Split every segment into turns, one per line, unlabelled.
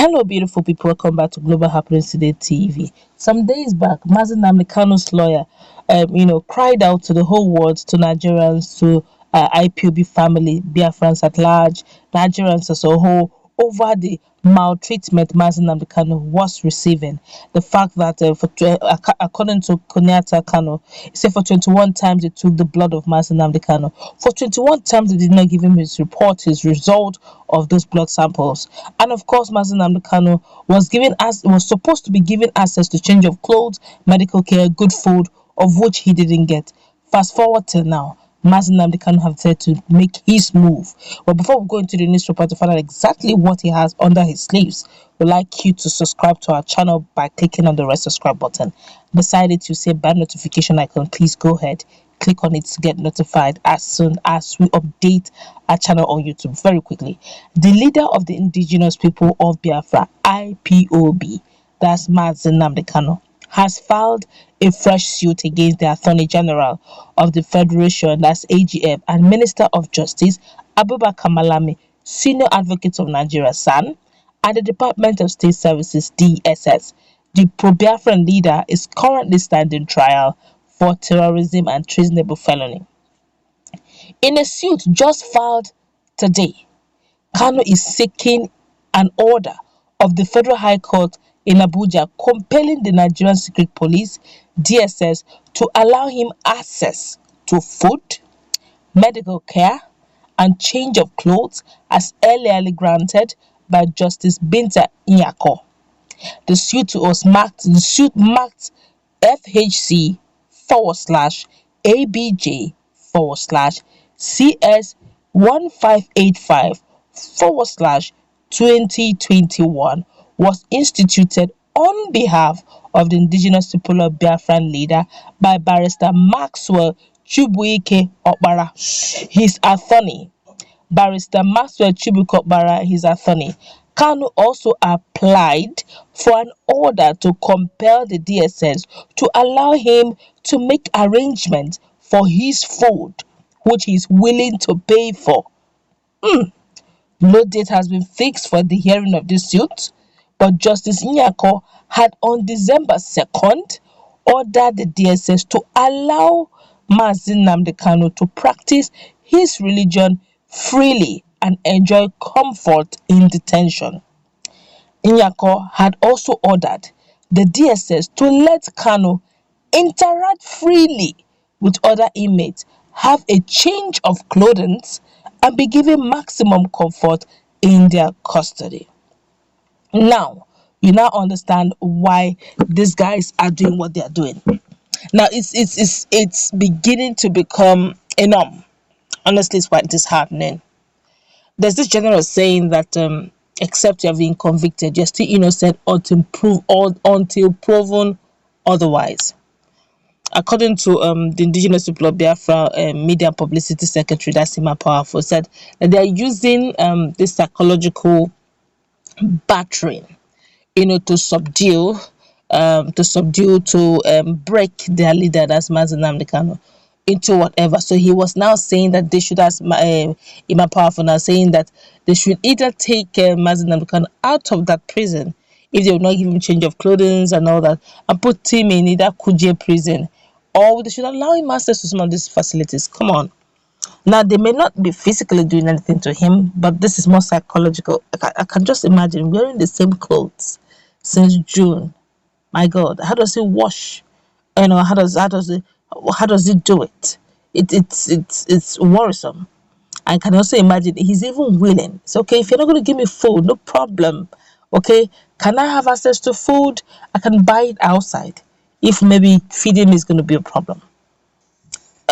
Hello, beautiful people. Welcome back to Global Happenings Today TV. Some days back, Nnamdi Kanu's lawyer, cried out to the whole world, to Nigerians, to Ipob family, Biafrans at large, Nigerians as a whole, over the maltreatment Nnamdi Kanu was receiving. The fact that, according to Kenyatta Kanu, he said for 21 times they took the blood of Nnamdi Kanu. For 21 times they did not give him his report, his result of those blood samples. And of course, Nnamdi Kanu was supposed to be given access to change of clothes, medical care, good food, of which he didn't get. Fast forward till now. Nnamdi Kanu have said to make his move. But before we go into the newspaper to find out exactly what he has under his sleeves, we'd like you to subscribe to our channel by clicking on the red subscribe button. Beside it, you see a bell notification icon. Please go ahead, click on it to get notified as soon as we update our channel on YouTube. Very quickly, the leader of the indigenous people of Biafra, Ipob, that's Nnamdi Kanu, has filed a fresh suit against the Attorney General of the Federation, that's AGF, and Minister of Justice, Abubakar Malami, Senior Advocate of Nigeria, SAN, and the Department of State Services, DSS. The pro-Biafran leader is currently standing trial for terrorism and treasonable felony. In a suit just filed today, Kanu is seeking an order of the Federal High Court in Abuja compelling the Nigerian Secret Police, DSS, to allow him access to food, medical care, and change of clothes as earlier granted by Justice Binta Nyako. The suit marked FHC/ABJ/CS 1585/2021 was instituted on behalf of the indigenous people of Biafran leader by Barrister Maxwell Chubuike Okpara, his attorney. Kanu also applied for an order to compel the DSS to allow him to make arrangements for his food, which he is willing to pay for. No date has been fixed for the hearing of this suit, but Justice Nyako had on December 2nd ordered the DSS to allow Nnamdi Kanu to practice his religion freely and enjoy comfort in detention. Nyako had also ordered the DSS to let Kanu interact freely with other inmates, have a change of clothing, and be given maximum comfort in their custody. Now, you now understand why these guys are doing what they are doing. Now, it's beginning to become a norm. Honestly, it's quite disheartening. There's this general saying that except you have been convicted, you're still innocent until proven otherwise. According to the indigenous people of Biafra media and publicity secretary, that's Powerful, said that they are using this psychological battering, to subdue, to break their leader, that's Nnamdi Kanu, into whatever. So he was now saying that they should, as Powerful now saying that they should either take Nnamdi Kanu out of that prison if they will not give him change of clothing and all that, and put him in either Kuje prison, or they should allow him access to some of these facilities. Come on. Now, they may not be physically doing anything to him, but this is more psychological. I can just imagine wearing the same clothes since June. My God, how does he wash? How does he do it? It's worrisome. I can also imagine he's even willing. It's okay, if you're not going to give me food, no problem. Okay, can I have access to food? I can buy it outside if maybe feeding me is going to be a problem.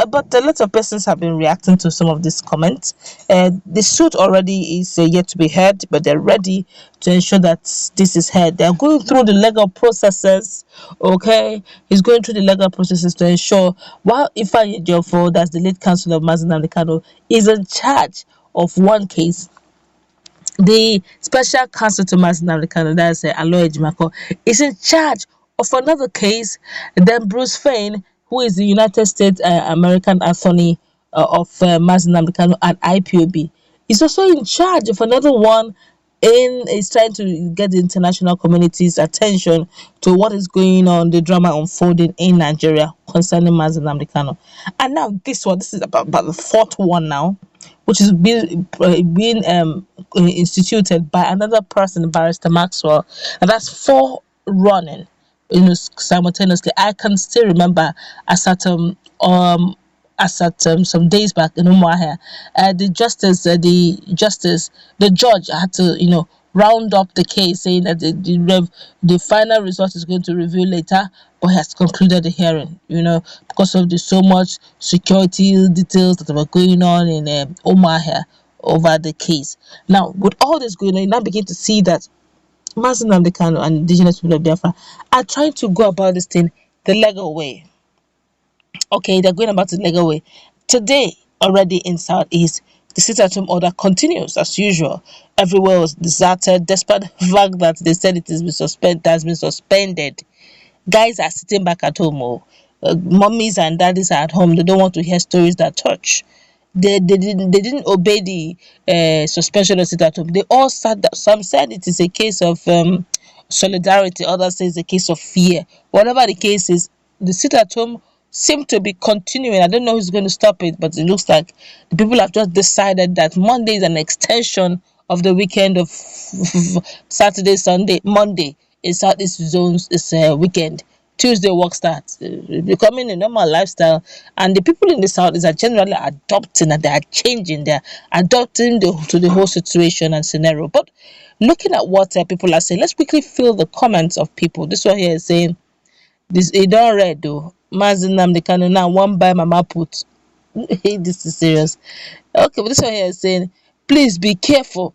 But a lot of persons have been reacting to some of these comments. The suit already is yet to be heard, but they're ready to ensure that this is heard. They're going through the legal processes. Okay, he's going through the legal processes to ensure, while Ifeanyi Ejiofor, that's the lead counsel of Nnamdi Kanu, is in charge of one case, the special counsel to Nnamdi Kanu, that's Aloy Ejimako, is in charge of another case. Then Bruce Fein, who is the United States American attorney of Nnamdi Kanu and Ipob, is also in charge of another one is trying to get the international community's attention to what is going on, the drama unfolding in Nigeria concerning Nnamdi Kanu. And now this is about the fourth one now, which is being instituted by another person, Barrister Maxwell, and that's four running, simultaneously. I can still remember some days back in Umuahia, the judge had to, round up the case, saying that the final result is going to reveal later, but has concluded the hearing, because of the so much security details that were going on in Umuahia over the case. Now, with all this going on, you now begin to see that Mazi Nnamdi Kanu and indigenous people of Biafra are trying to go about this thing the legal way. Okay, they're going about it the legal way. Today, already in Southeast, the sit-at-home order continues as usual. Everywhere was deserted, despite the fact that they said it has been suspended. Guys are sitting back at home. Mummies and daddies are at home. They don't want to hear stories that touch. They didn't obey the suspension of sit-at-home. They all said that. Some said it is a case of solidarity. Others say it's a case of fear. Whatever the case is, the sit-at-home seem to be continuing. I don't know who's going to stop it, but it looks like the people have just decided that Monday is an extension of the weekend of Saturday, Sunday, Monday in Southeast zones is a weekend. Tuesday work starts, becoming a normal lifestyle, and the people in the South are generally adopting and they are changing. They're adopting to the whole situation and scenario. But looking at what people are saying, let's quickly fill the comments of people. This one here is saying, this it don't read though. Mazi Nnamdi Kanu now one buy mama put. Hey, this is serious. Okay, but this one here is saying, please be careful.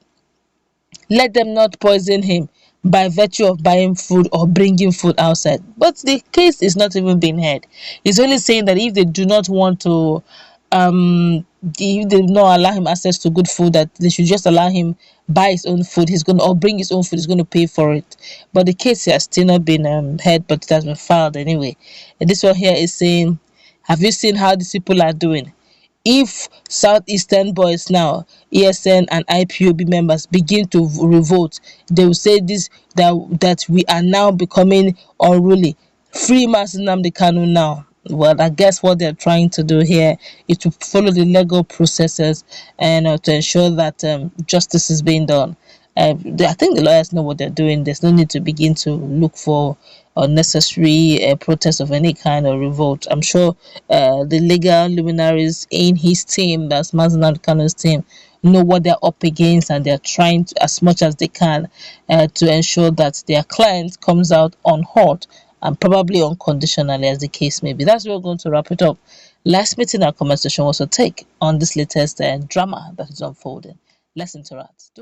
Let them not poison him by virtue of buying food or bringing food outside. But the case is not even being heard. He's only saying that if they do not want to, if they do not allow him access to good food, that they should just allow him buy his own food. He's going to, or bring his own food. He's going to pay for it. But the case has still not been heard, but it has been filed anyway. And this one here is saying, have you seen how these people are doing? If Southeastern boys now, ESN and IPOB members begin to revolt, they will say that we are now becoming unruly. Free Mazi Nnamdi Kanu now. Well, I guess what they're trying to do here is to follow the legal processes and to ensure that justice is being done. I think the lawyers know what they're doing. There's no need to begin to look for unnecessary protest of any kind or revolt. I'm sure the legal luminaries in his team, that's Mazi Nnamdi Kanu's team, know what they're up against, and they're trying to, as much as they can, to ensure that their client comes out unhurt and probably unconditionally, as the case may be. That's where we're going to wrap it up. Let's meet in our comment section. What's your take on this latest drama that is unfolding? Let's interact.